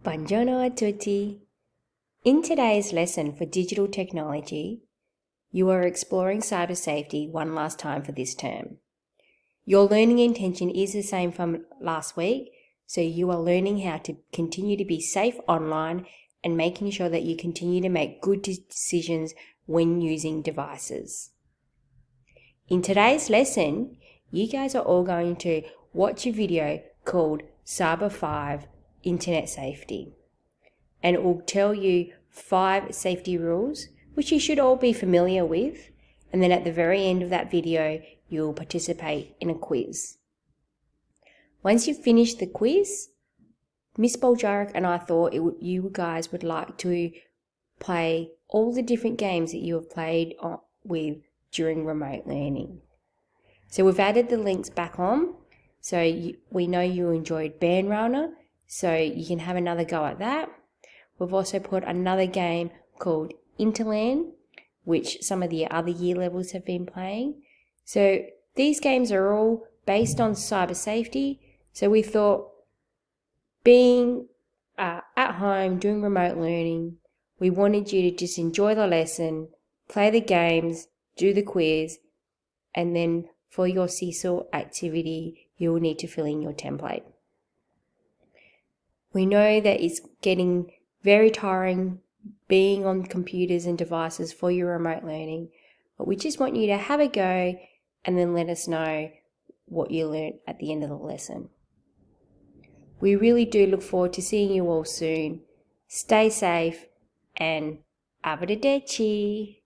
Buongiorno a tutti. In today's lesson for digital technology, you are exploring cyber safety one last time for this term. Your learning intention is the same from last week, so you are learning how to continue to be safe online and making sure that you continue to make good decisions when using devices. In today's lesson, you guys are all going to watch a video called Cyber 5 Internet Safety, and it will tell you 5 safety rules which you should all be familiar with, and then at the very end of that video you'll participate in a quiz. Once you've finished the quiz, Miss Boljarek and I thought you guys would like to play all the different games that you have played with during remote learning. So we've added the links back on, so we know you enjoyed Band Runner, so you can have another go at that. We've also put another game called Interland, which some of the other year levels have been playing. So these games are all based on cyber safety, so we thought being at home doing remote learning, we wanted you to just enjoy the lesson, play the games, do the quiz, and then for your Seesaw activity, you will need to fill in your template. We know that it's getting very tiring being on computers and devices for your remote learning, but we just want you to have a go and then let us know what you learned at the end of the lesson. We really do look forward to seeing you all soon. Stay safe and arrivederci.